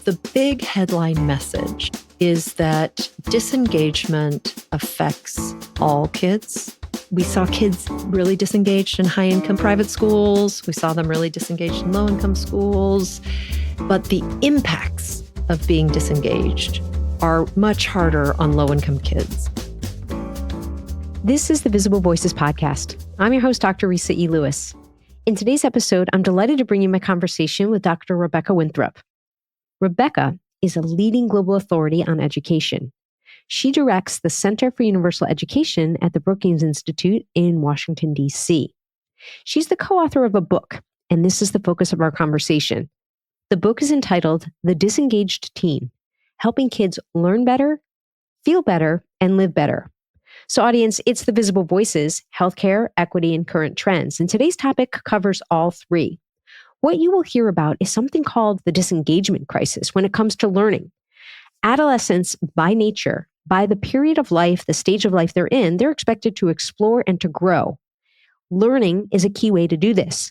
The big headline message is that disengagement affects all kids. We saw kids really disengaged in high-income private schools. We saw them really disengaged in low-income schools. But the impacts of being disengaged are much harder on low-income kids. This is the Visible Voices podcast. I'm your host, Dr. Resa E Lewiss. In today's episode, I'm delighted to bring you my conversation with Dr. Rebecca Winthrop. Rebecca is a leading global authority on education. She directs the Center for Universal Education at the Brookings Institute in Washington, D.C. She's the co-author of a book, and this is the focus of our conversation. The book is entitled The Disengaged Teen, Helping Kids Learn Better, Feel Better, and Live Better. So audience, it's the Visible Voices, healthcare, equity, and current trends. And today's topic covers all three. What you will hear about is something called the disengagement crisis when it comes to learning. Adolescents, by nature, by the period of life, the stage of life they're in, they're expected to explore and to grow. Learning is a key way to do this.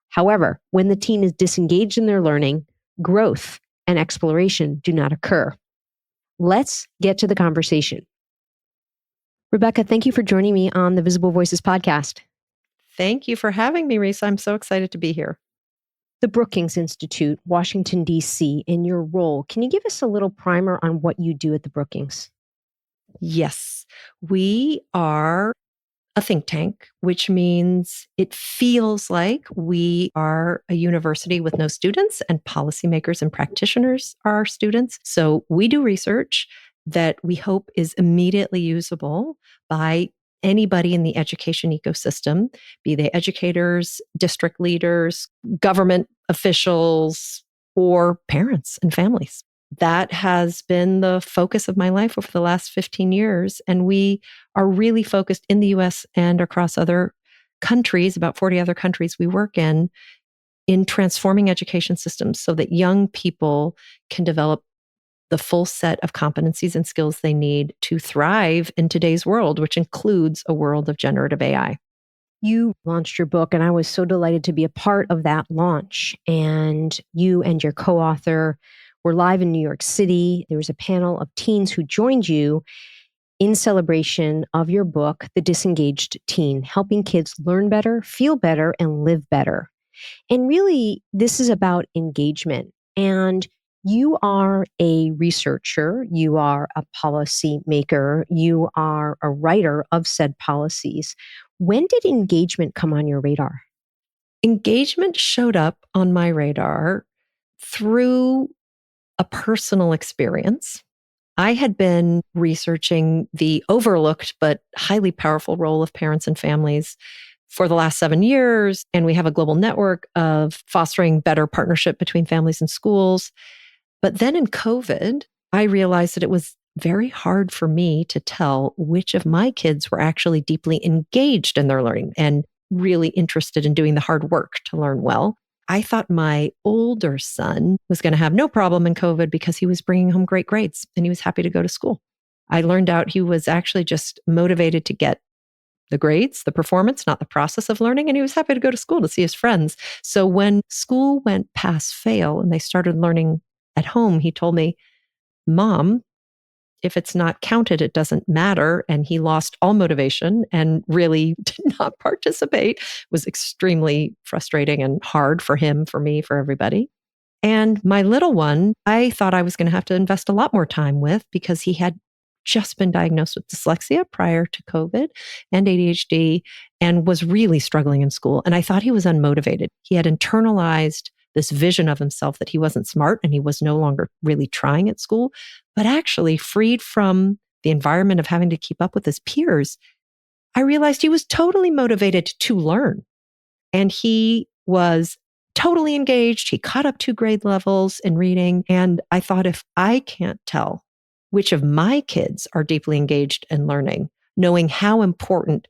However, when the teen is disengaged in their learning, growth and exploration do not occur. Let's get to the conversation. Rebecca, thank you for joining me on the Visible Voices podcast. Thank you for having me, Resa. I'm so excited to be here. The Brookings Institute, Washington, D.C., in your role. Can you give us a little primer on what you do at the Brookings? Yes, we are a think tank, which means it feels like we are a university with no students, and policymakers and practitioners are our students. So we do research that we hope is immediately usable by anybody in the education ecosystem, be they educators, district leaders, government officials, or parents and families. That has been the focus of my life over the last 15 years. And we are really focused in the US and across other countries, about 40 other countries we work in transforming education systems so that young people can develop the full set of competencies and skills they need to thrive in today's world, which includes a world of generative AI. You launched your book, and I was so delighted to be a part of that launch. And you and your co-author were live in New York City. There was a panel of teens who joined you in celebration of your book, The Disengaged Teen, Helping Kids Learn Better, Feel Better, and Live Better. And really, this is about engagement. And you are a researcher, you are a policy maker, you are a writer of said policies. When did engagement come on your radar? Engagement showed up on my radar through a personal experience. I had been researching the overlooked but highly powerful role of parents and families for the last 7 years, and we have a global network of fostering better partnership between families and schools. But then in COVID, I realized that it was very hard for me to tell which of my kids were actually deeply engaged in their learning and really interested in doing the hard work to learn well. I thought my older son was going to have no problem in COVID because he was bringing home great grades and he was happy to go to school. I learned out he was actually just motivated to get the grades, the performance, not the process of learning. And he was happy to go to school to see his friends. So when school went pass fail and they started learning at home, he told me, "Mom, if it's not counted, it doesn't matter." And he lost all motivation and really did not participate. It was extremely frustrating and hard for him, for me, for everybody. And my little one, I thought I was going to have to invest a lot more time with because he had just been diagnosed with dyslexia prior to COVID and ADHD and was really struggling in school. And I thought he was unmotivated. He had internalized this vision of himself that he wasn't smart and he was no longer really trying at school, but actually freed from the environment of having to keep up with his peers, I realized he was totally motivated to learn. And he was totally engaged. He caught up 2 grade levels in reading. And I thought, if I can't tell which of my kids are deeply engaged in learning, knowing how important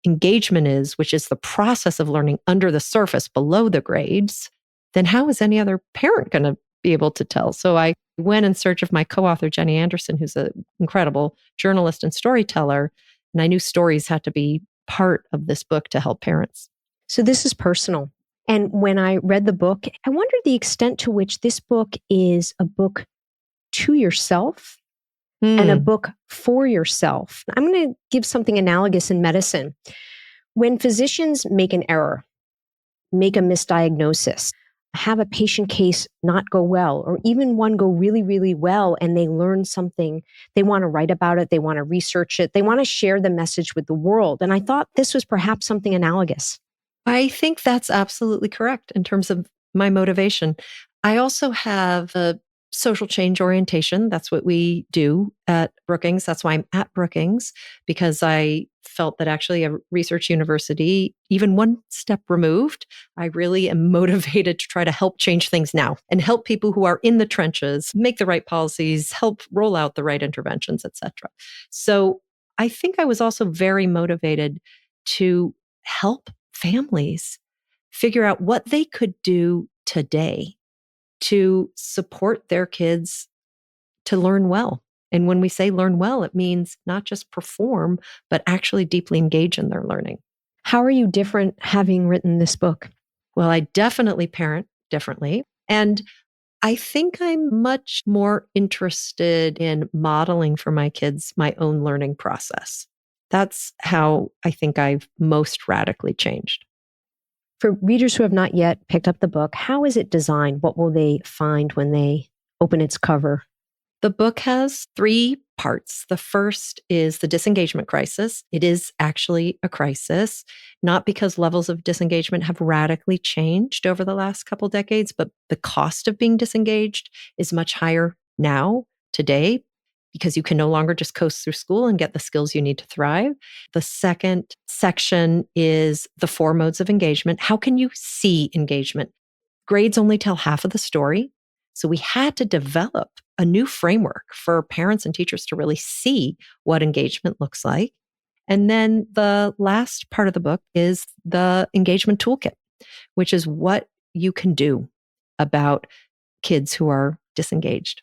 engagement is, which is the process of learning under the surface below the grades, then how is any other parent going to be able to tell? So I went in search of my co-author, Jenny Anderson, who's an incredible journalist and storyteller. And I knew stories had to be part of this book to help parents. So this is personal. And when I read the book, I wondered the extent to which this book is a book to yourself and a book for yourself. I'm going to give something analogous in medicine. When physicians make an error, make a misdiagnosis, have a patient case not go well, or even one go really, really well, and they learn something, they want to write about it, they want to research it, they want to share the message with the world. And I thought this was perhaps something analogous. I think that's absolutely correct in terms of my motivation. I also have a social change orientation. That's what we do at Brookings. That's why I'm at Brookings, because I felt that actually a research university, even one step removed, I really am motivated to try to help change things now and help people who are in the trenches make the right policies, help roll out the right interventions, et cetera. So I think I was also very motivated to help families figure out what they could do today to support their kids to learn well. And when we say learn well, it means not just perform, but actually deeply engage in their learning. How are you different having written this book? Well, I definitely parent differently. And I think I'm much more interested in modeling for my kids my own learning process. That's how I think I've most radically changed. For readers who have not yet picked up the book, how is it designed? What will they find when they open its cover? The book has 3 parts. The first is the disengagement crisis. It is actually a crisis, not because levels of disengagement have radically changed over the last couple decades, but the cost of being disengaged is much higher now, today, because you can no longer just coast through school and get the skills you need to thrive. The second section is the 4 modes of engagement. How can you see engagement? Grades only tell half of the story. So we had to develop a new framework for parents and teachers to really see what engagement looks like. And then the last part of the book is the engagement toolkit, which is what you can do about kids who are disengaged.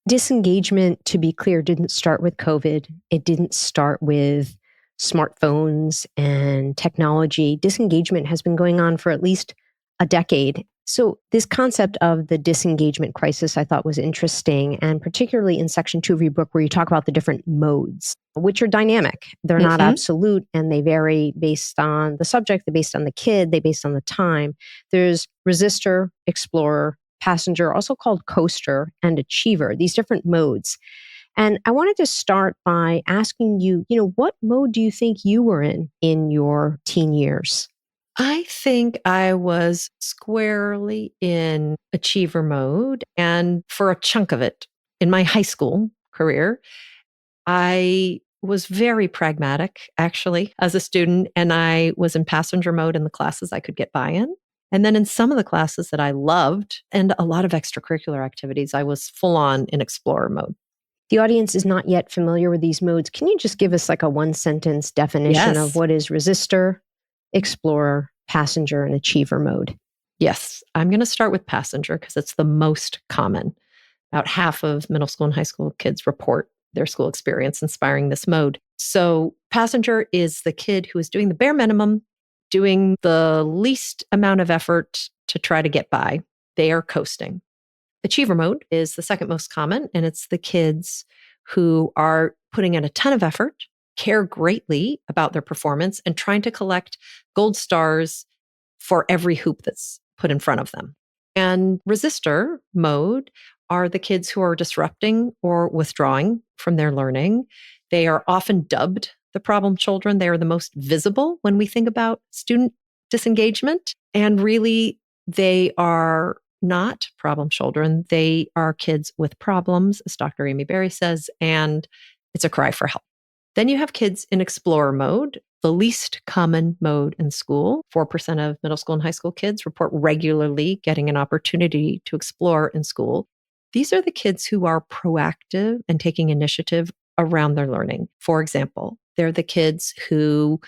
Disengagement, to be clear, didn't start with COVID. It didn't start with smartphones and technology. Disengagement has been going on for at least a decade. So this concept of the disengagement crisis I thought was interesting, and particularly in section 2 of your book where you talk about the different modes, which are dynamic. They're not absolute, and they vary based on the subject, they're based on the kid, they're based on the time. There's resistor, explorer, passenger, also called coaster, and achiever, these different modes. And I wanted to start by asking you, what mode do you think you were in your teen years? I think I was squarely in achiever mode. And for a chunk of it in my high school career, I was very pragmatic, actually, as a student. And I was in passenger mode in the classes I could get by in. And then in some of the classes that I loved and a lot of extracurricular activities, I was full on in explorer mode. The audience is not yet familiar with these modes. Can you just give us like a 1-sentence definition of what is resistor, explorer, passenger, and achiever mode? Yes, I'm going to start with passenger because it's the most common. About half of middle school and high school kids report their school experience inspiring this mode. So passenger is the kid who is doing the bare minimum, doing the least amount of effort to try to get by. They are coasting. Achiever mode is the second most common, and it's the kids who are putting in a ton of effort, care greatly about their performance, and trying to collect gold stars for every hoop that's put in front of them. And resistor mode are the kids who are disrupting or withdrawing from their learning. They are often dubbed the problem children. They are the most visible when we think about student disengagement. And really, they are not problem children. They are kids with problems, as Dr. Amy Berry says, and it's a cry for help. Then you have kids in explorer mode, the least common mode in school. 4% of middle school and high school kids report regularly getting an opportunity to explore in school. These are the kids who are proactive and taking initiative around their learning. For example, they're the kids who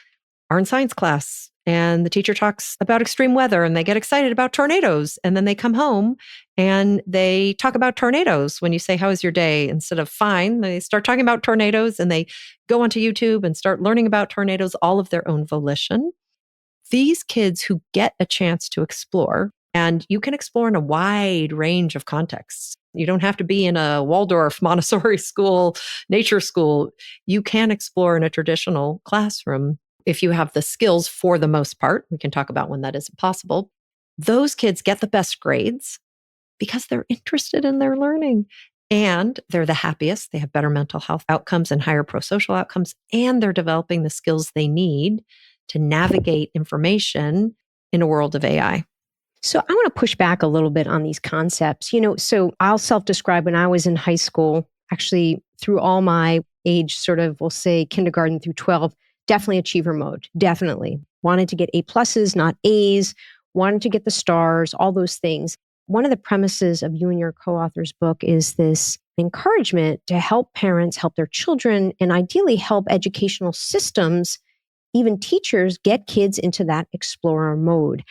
are in science class and the teacher talks about extreme weather and they get excited about tornadoes. And then they come home and they talk about tornadoes. When you say, how was your day? Instead of fine, they start talking about tornadoes and they go onto YouTube and start learning about tornadoes, all of their own volition. these kids who get a chance to explore, and you can explore in a wide range of contexts. You don't have to be in a Waldorf Montessori school, nature school. You can explore in a traditional classroom if you have the skills for the most part. We can talk about when that isn't possible. Those kids get the best grades because they're interested in their learning. And they're the happiest. They have better mental health outcomes and higher pro-social outcomes. And they're developing the skills they need to navigate information in a world of AI. So I want to push back a little bit on these concepts. So I'll self-describe when I was in high school, actually through all my age, sort of, we'll say kindergarten through 12, definitely achiever mode, definitely. Wanted to get A pluses, not A's, wanted to get the stars, all those things. One of the premises of you and your co-author's book is this encouragement to help parents help their children and ideally help educational systems, even teachers, get kids into that explorer mode.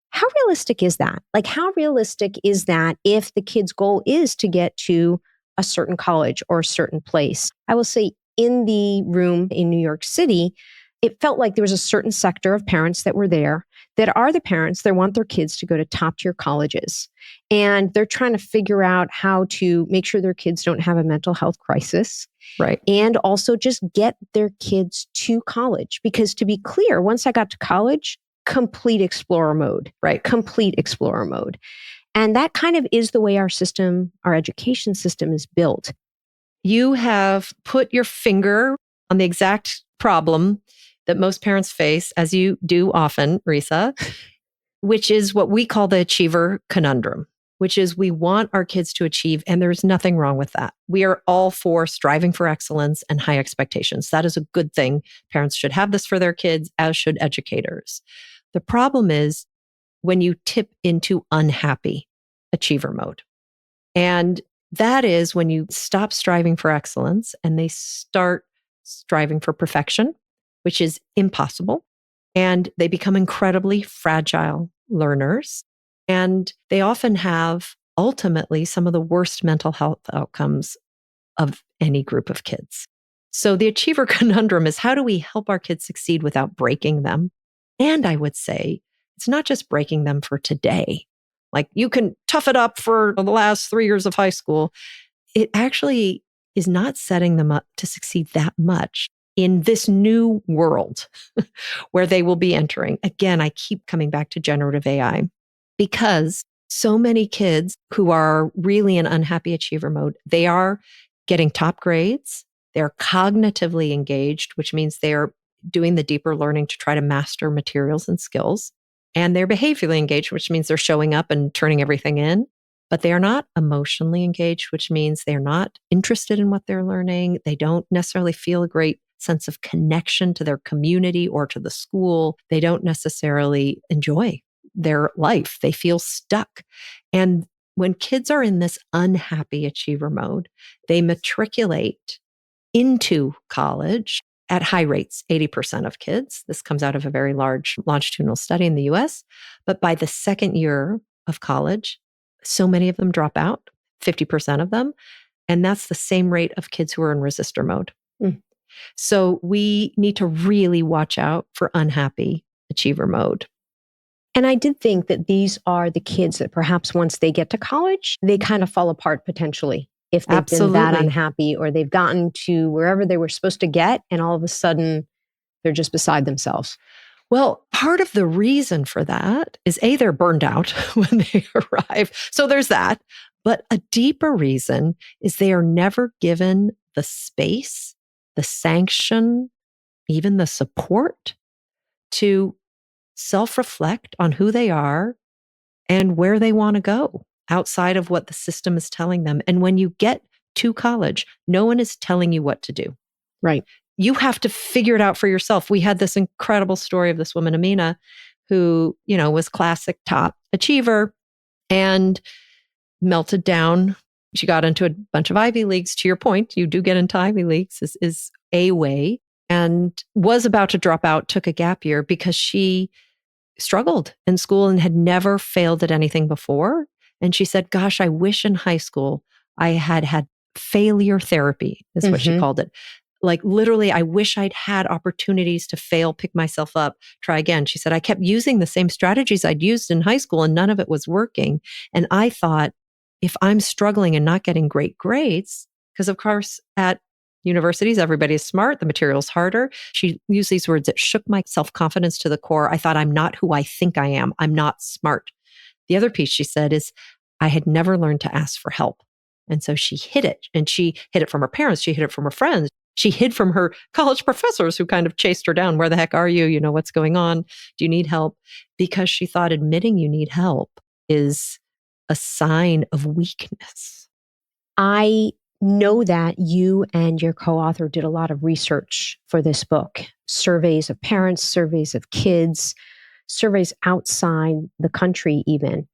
How realistic is that? Like, how realistic is that if the kid's goal is to get to a certain college or a certain place? I will say in the room in New York City, it felt like there was a certain sector of parents that were there that are the parents that want their kids to go to top tier colleges. And they're trying to figure out how to make sure their kids don't have a mental health crisis. Right. And also just get their kids to college. Because to be clear, once I got to college, complete explorer mode, right? Complete explorer mode. And that kind of is the way our system, our education system is built. You have put your finger on the exact problem that most parents face, as you do often, Resa, which is what we call the Achiever Conundrum, which is we want our kids to achieve, and there's nothing wrong with that. We are all for striving for excellence and high expectations. That is a good thing. Parents should have this for their kids, as should educators. The problem is when you tip into unhappy achiever mode. And that is when you stop striving for excellence and they start striving for perfection, which is impossible. And they become incredibly fragile learners. And they often have ultimately some of the worst mental health outcomes of any group of kids. So the Achiever Conundrum is, how do we help our kids succeed without breaking them? And I would say it's not just breaking them for today. Like, you can tough it up for the last 3 years of high school. It actually is not setting them up to succeed that much in this new world where they will be entering. Again, I keep coming back to generative AI because so many kids who are really in unhappy achiever mode, they are getting top grades. They're cognitively engaged, which means they're doing the deeper learning to try to master materials and skills. And they're behaviorally engaged, which means they're showing up and turning everything in. But they are not emotionally engaged, which means they're not interested in what they're learning. They don't necessarily feel a great sense of connection to their community or to the school. They don't necessarily enjoy their life. They feel stuck. And when kids are in this unhappy achiever mode, they matriculate into college at high rates, 80% of kids. This comes out of a very large longitudinal study in the US. But by the second year of college, so many of them drop out, 50% of them. And that's the same rate of kids who are in resistor mode. Mm. So we need to really watch out for unhappy achiever mode. And I did think that these are the kids that perhaps once they get to college, they kind of fall apart potentially. If they've been that unhappy or they've gotten to wherever they were supposed to get, and all of a sudden they're just beside themselves. Well, part of the reason for that is they're burned out when they arrive. So there's that. But a deeper reason is they are never given the space, the sanction, even the support to self-reflect on who they are and where they want to go outside of what the system is telling them. And when you get to college, no one is telling you what to do. Right. You have to figure it out for yourself. We had this incredible story of this woman, Amina, who, was classic top achiever and melted down. She got into a bunch of Ivy Leagues. To your point, you do get into Ivy Leagues is a way, and was about to drop out, took a gap year because she struggled in school and had never failed at anything before. And she said, gosh, I wish in high school I had failure therapy, is what she called it. Like literally, I wish I'd had opportunities to fail, pick myself up, try again. She said, I kept using the same strategies I'd used in high school and none of it was working. And I thought, if I'm struggling and not getting great grades, because of course at universities, everybody is smart, the material's harder. She used these words that shook my self-confidence to the core. I thought, I'm not who I think I am. I'm not smart. The other piece she said is, I had never learned to ask for help. And so she hid it. And she hid it from her parents. She hid it from her friends. She hid from her college professors who kind of chased her down. Where the heck are you? You know, what's going on? Do you need help? Because she thought admitting you need help is a sign of weakness. I know that you and your co-author did a lot of research for this book, surveys of parents, surveys of kids, surveys outside the country even.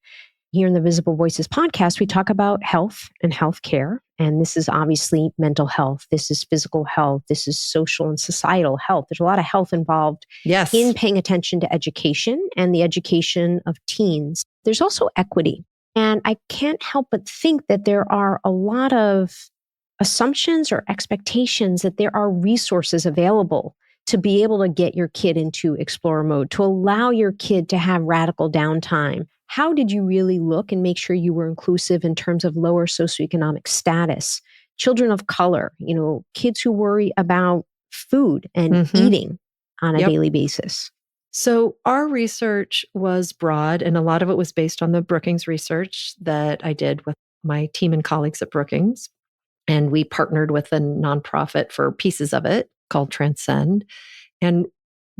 Here in the Visible Voices podcast, we talk about health and healthcare. And this is obviously mental health. This is physical health. This is social and societal health. There's a lot of health involved in paying attention to education and the education of teens. There's also equity. And I can't help but think that there are a lot of assumptions or expectations that there are resources available to be able to get your kid into explorer mode, to allow your kid to have radical downtime. How did you really look and make sure you were inclusive in terms of lower socioeconomic status, children of color, kids who worry about food and eating on a daily basis? So our research was broad, and a lot of it was based on the Brookings research that I did with my team and colleagues at Brookings. And we partnered with a nonprofit for pieces of it called Transcend. And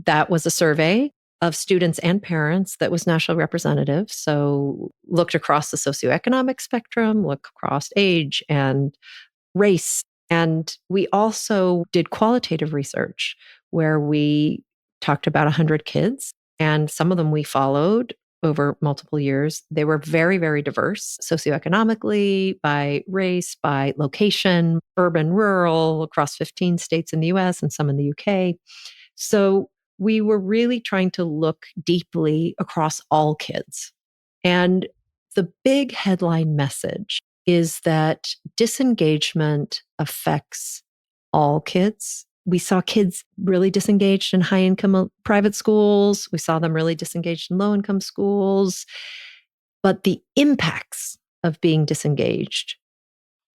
that was a survey of students and parents that was nationally representative. So looked across the socioeconomic spectrum, looked across age and race. And we also did qualitative research where we talked about 100 kids, and some of them we followed over multiple years. They were very, very diverse socioeconomically, by race, by location, urban, rural, across 15 states in the US and some in the UK. So we were really trying to look deeply across all kids. And the big headline message is that disengagement affects all kids. We saw kids really disengaged in high income private schools. We saw them really disengaged in low income schools. But the impacts of being disengaged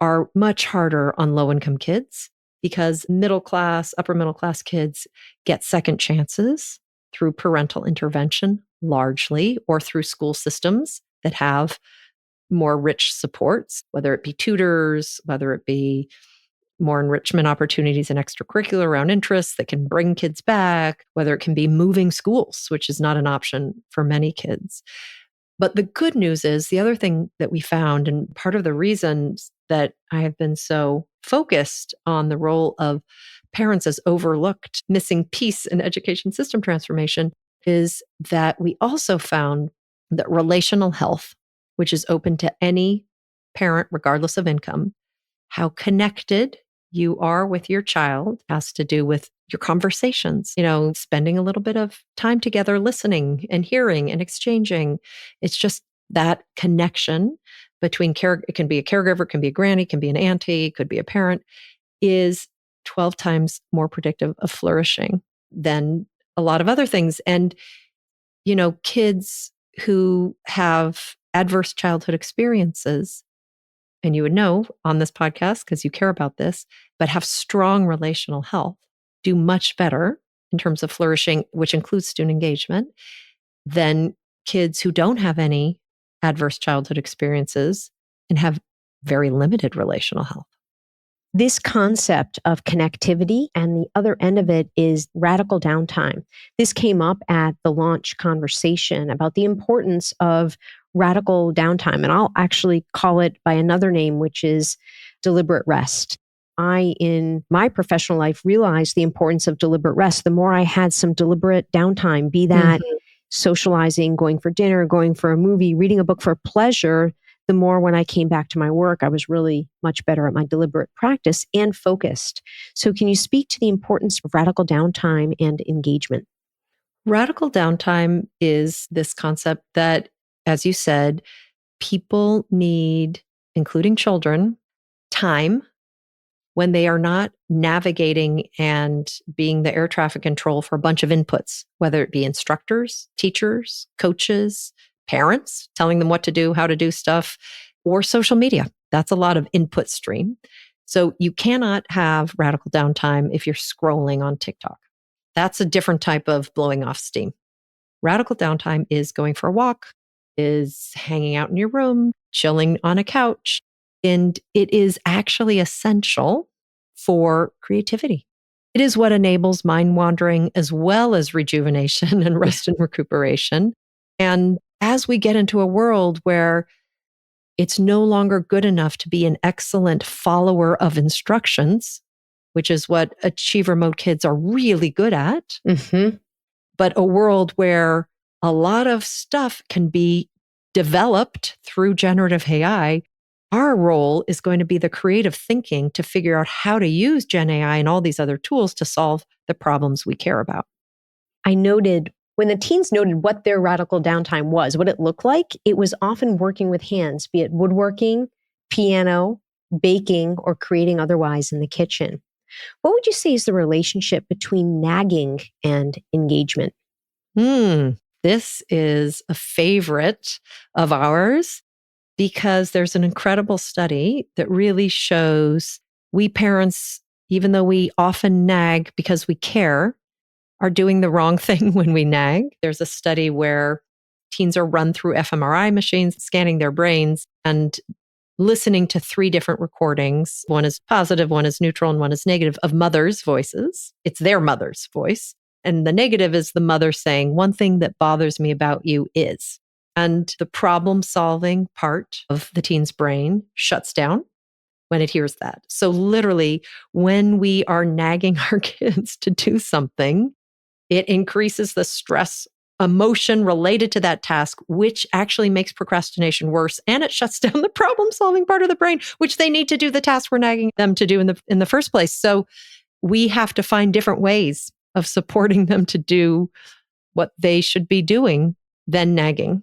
are much harder on low income kids because middle class, upper middle class kids get second chances through parental intervention largely, or through school systems that have more rich supports, whether it be tutors, whether it be more enrichment opportunities and extracurricular around interests that can bring kids back, whether it can be moving schools, which is not an option for many kids. But the good news is the other thing that we found, and part of the reasons that I have been so focused on the role of parents as overlooked missing piece in education system transformation, is that we also found that relational health, which is open to any parent, regardless of income, how connected you are with your child has to do with your conversations, spending a little bit of time together, listening and hearing and exchanging. It's just that connection between it can be a caregiver, it can be a granny, it can be an auntie, it could be a parent, is 12 times more predictive of flourishing than a lot of other things. And, kids who have adverse childhood experiences, and you would know on this podcast because you care about this, but have strong relational health, do much better in terms of flourishing, which includes student engagement, than kids who don't have any adverse childhood experiences and have very limited relational health. This concept of connectivity, and the other end of it is radical downtime. This came up at the launch conversation about the importance of radical downtime. And I'll actually call it by another name, which is deliberate rest. I, in my professional life, realized the importance of deliberate rest. The more I had some deliberate downtime, be that socializing, going for dinner, going for a movie, reading a book for pleasure, the more when I came back to my work, I was really much better at my deliberate practice and focused. So can you speak to the importance of radical downtime and engagement? Radical downtime is this concept that, as you said, people need, including children, time when they are not navigating and being the air traffic control for a bunch of inputs, whether it be instructors, teachers, coaches, parents, telling them what to do, how to do stuff, or social media. That's a lot of input stream. So you cannot have radical downtime if you're scrolling on TikTok. That's a different type of blowing off steam. Radical downtime is going for a walk, is hanging out in your room, chilling on a couch. And it is actually essential for creativity. It is what enables mind wandering as well as rejuvenation and rest and recuperation. And as we get into a world where it's no longer good enough to be an excellent follower of instructions, which is what achiever mode kids are really good at, but a world where a lot of stuff can be developed through generative AI, our role is going to be the creative thinking to figure out how to use Gen AI and all these other tools to solve the problems we care about. I noted when the teens noted what their radical downtime was, what it looked like, it was often working with hands, be it woodworking, piano, baking, or creating otherwise in the kitchen. What would you say is the relationship between nagging and engagement? This is a favorite of ours because there's an incredible study that really shows we parents, even though we often nag because we care, are doing the wrong thing when we nag. There's a study where teens are run through fMRI machines, scanning their brains and listening to 3 different recordings. One is positive, one is neutral, and one is negative of mothers' voices. It's their mother's voice. And the negative is the mother saying, one thing that bothers me about you is. And the problem solving part of the teen's brain shuts down when it hears that. So literally, when we are nagging our kids to do something, it increases the stress emotion related to that task, which actually makes procrastination worse. And it shuts down the problem solving part of the brain, which they need to do the task we're nagging them to do in the first place. So we have to find different ways of supporting them to do what they should be doing than nagging.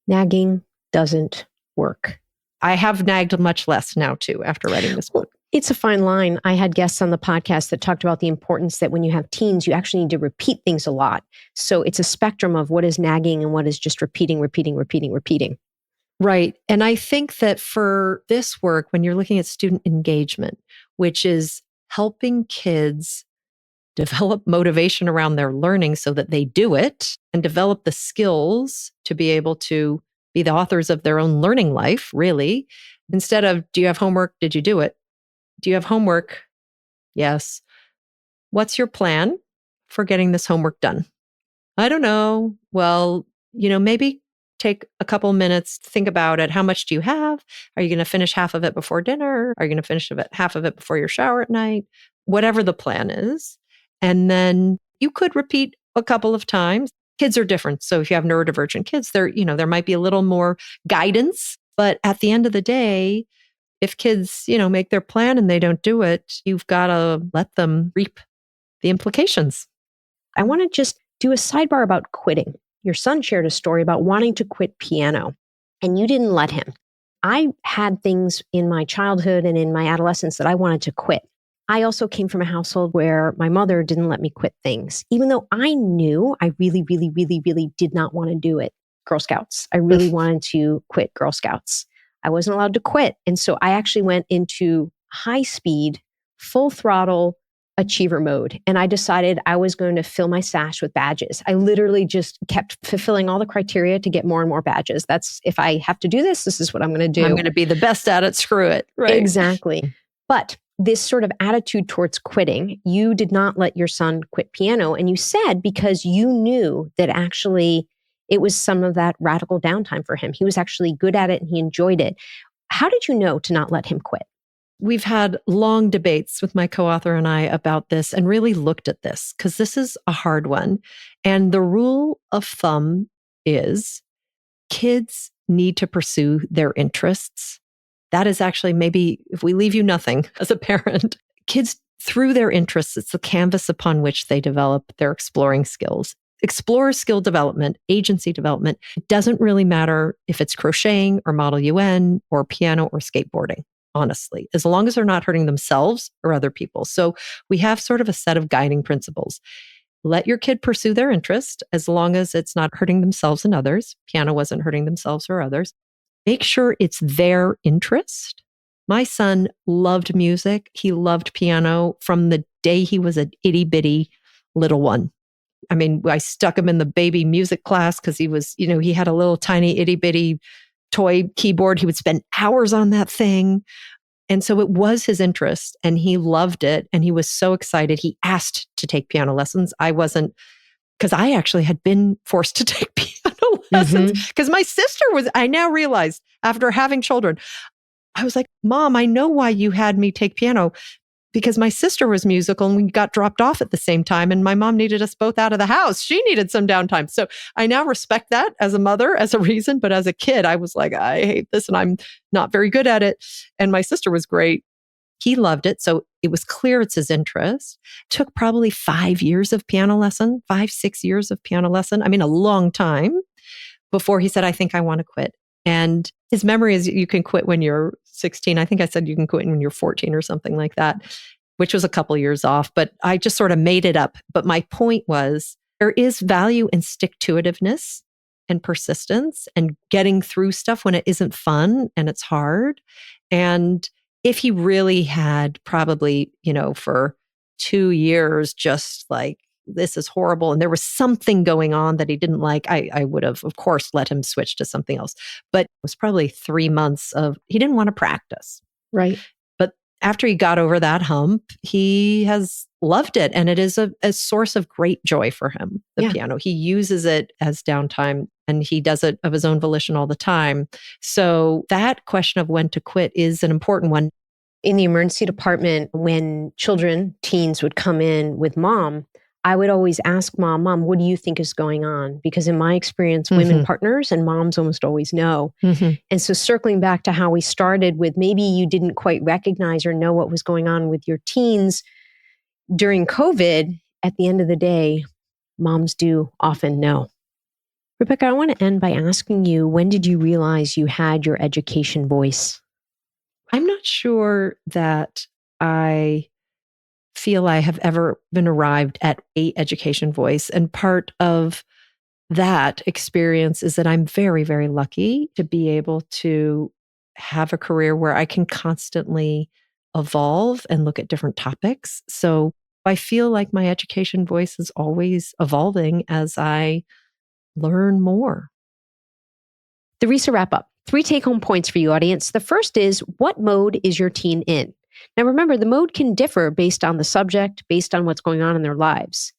Nagging doesn't work. I have nagged much less now too after writing this book. It's a fine line. I had guests on the podcast that talked about the importance that when you have teens, you actually need to repeat things a lot. So it's a spectrum of what is nagging and what is just repeating. Right. And I think that for this work, when you're looking at student engagement, which is helping kids develop motivation around their learning so that they do it and develop the skills to be able to be the authors of their own learning life, really, instead of, do you have homework? Did you do it? Do you have homework? Yes. What's your plan for getting this homework done? I don't know. Well, maybe take a couple minutes to think about it. How much do you have? Are you going to finish half of it before dinner? Are you going to finish half of it before your shower at night? Whatever the plan is. And then you could repeat a couple of times. Kids are different. So if you have neurodivergent kids, there might be a little more guidance. But at the end of the day, if kids, make their plan and they don't do it, you've got to let them reap the implications. I want to just do a sidebar about quitting. Your son shared a story about wanting to quit piano, and you didn't let him. I had things in my childhood and in my adolescence that I wanted to quit. I also came from a household where my mother didn't let me quit things, even though I knew I really, really, really, really did not want to do it. Girl Scouts. I really wanted to quit Girl Scouts. I wasn't allowed to quit. And so I actually went into high speed, full throttle achiever mode. And I decided I was going to fill my sash with badges. I literally just kept fulfilling all the criteria to get more and more badges. That's, if I have to do this, this is what I'm going to do. I'm going to be the best at it. Screw it. Right. Exactly. But this sort of attitude towards quitting, you did not let your son quit piano. And you said because you knew that actually it was some of that radical downtime for him. He was actually good at it and he enjoyed it. How did you know to not let him quit? We've had long debates with my co-author and I about this and really looked at this because this is a hard one. And the rule of thumb is kids need to pursue their interests. That is actually maybe if we leave you nothing as a parent, kids through their interests, it's the canvas upon which they develop their exploring skills. Explore skill development, agency development. It doesn't really matter if it's crocheting or Model UN or piano or skateboarding. honestly, as long as they're not hurting themselves or other people. So we have sort of a set of guiding principles. Let your kid pursue their interest as long as it's not hurting themselves and others. Piano wasn't hurting themselves or others. Make sure it's their interest. My son loved music. He loved piano from the day he was an itty bitty little one. I mean, I stuck him in the baby music class because he was, he had a little tiny itty bitty toy keyboard. He would spend hours on that thing. And so it was his interest and he loved it. And he was so excited. He asked to take piano lessons. I wasn't, because I actually had been forced to take piano lessons because my sister I now realized after having children, I was like, Mom, I know why you had me take piano, because my sister was musical and we got dropped off at the same time and my mom needed us both out of the house. She needed some downtime. So I now respect that as a mother, as a reason. But as a kid, I was like, I hate this and I'm not very good at it. And my sister was great. He loved it. So it was clear it's his interest. Took probably 5 years of piano lesson, 5-6 years of piano lesson. I mean, a long time before he said, I think I want to quit. And his memory is you can quit when you're 16. I think I said you can quit when you're 14 or something like that, which was a couple of years off, but I just sort of made it up. But my point was there is value in stick-to-itiveness and persistence and getting through stuff when it isn't fun and it's hard. And if he really had probably, for 2 years, just like, this is horrible, and there was something going on that he didn't like, I would have, of course, let him switch to something else. But it was probably 3 months of, he didn't want to practice. Right. But after he got over that hump, he has loved it. And it is a source of great joy for him, the piano. He uses it as downtime and he does it of his own volition all the time. So that question of when to quit is an important one. In the emergency department, when teens would come in with Mom, I would always ask Mom, what do you think is going on? Because in my experience, women partners and moms almost always know. And so circling back to how we started with maybe you didn't quite recognize or know what was going on with your teens during COVID, at the end of the day, moms do often know. Rebecca, I want to end by asking you, when did you realize you had your education voice? I'm not sure that I feel I have ever been arrived at a education voice. And part of that experience is that I'm very, very lucky to be able to have a career where I can constantly evolve and look at different topics. So I feel like my education voice is always evolving as I learn more. The Resa wrap up. 3 take-home points for you, audience. The first is, what mode is your teen in? Now, remember, the mode can differ based on the subject, based on what's going on in their lives.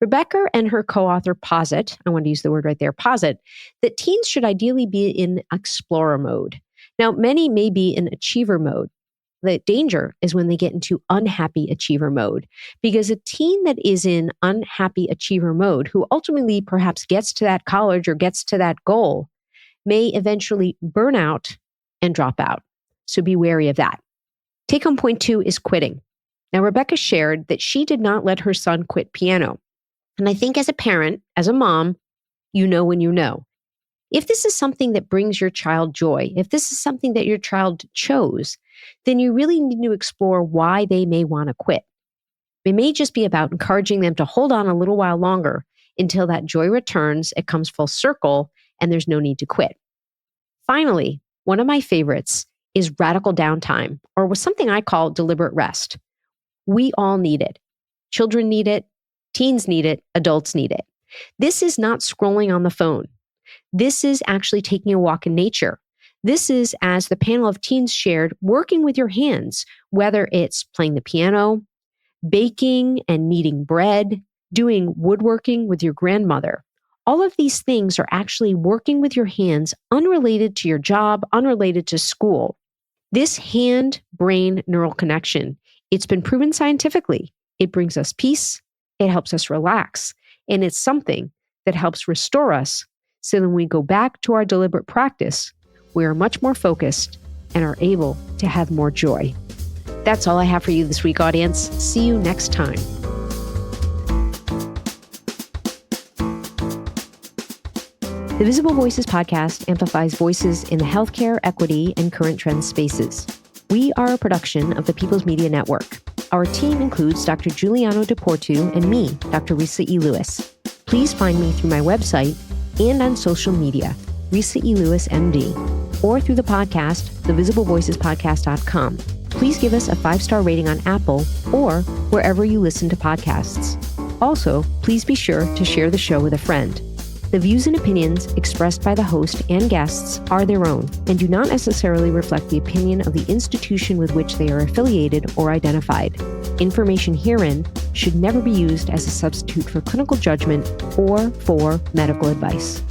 Rebecca and her co-author posit, I want to use the word right there, posit, that teens should ideally be in explorer mode. Now, many may be in achiever mode. The danger is when they get into unhappy achiever mode, because a teen that is in unhappy achiever mode, who ultimately perhaps gets to that college or gets to that goal, may eventually burn out and drop out. So be wary of that. Take-home point 2 is quitting. Now, Rebecca shared that she did not let her son quit piano. And I think as a parent, as a mom, you know when you know. If this is something that brings your child joy, if this is something that your child chose, then you really need to explore why they may want to quit. It may just be about encouraging them to hold on a little while longer until that joy returns, it comes full circle, and there's no need to quit. Finally, one of my favorites is radical downtime, or with something I call deliberate rest. We all need it. Children need it, teens need it, adults need it. This is not scrolling on the phone. This is actually taking a walk in nature. This is, as the panel of teens shared, working with your hands, whether it's playing the piano, baking and kneading bread, doing woodworking with your grandmother. All of these things are actually working with your hands, unrelated to your job, unrelated to school. This hand-brain neural connection, it's been proven scientifically. It brings us peace, it helps us relax, and it's something that helps restore us so when we go back to our deliberate practice, we are much more focused and are able to have more joy. That's all I have for you this week, audience. See you next time. The Visible Voices podcast amplifies voices in the healthcare, equity, and current trend spaces. We are a production of the People's Media Network. Our team includes Dr. Giuliano DePortu and me, Dr. Resa E Lewiss. Please find me through my website and on social media, Resa E Lewiss MD, or through the podcast, thevisiblevoicespodcast.com. Please give us a 5-star rating on Apple or wherever you listen to podcasts. Also, please be sure to share the show with a friend. The views and opinions expressed by the host and guests are their own and do not necessarily reflect the opinion of the institution with which they are affiliated or identified. Information herein should never be used as a substitute for clinical judgment or for medical advice.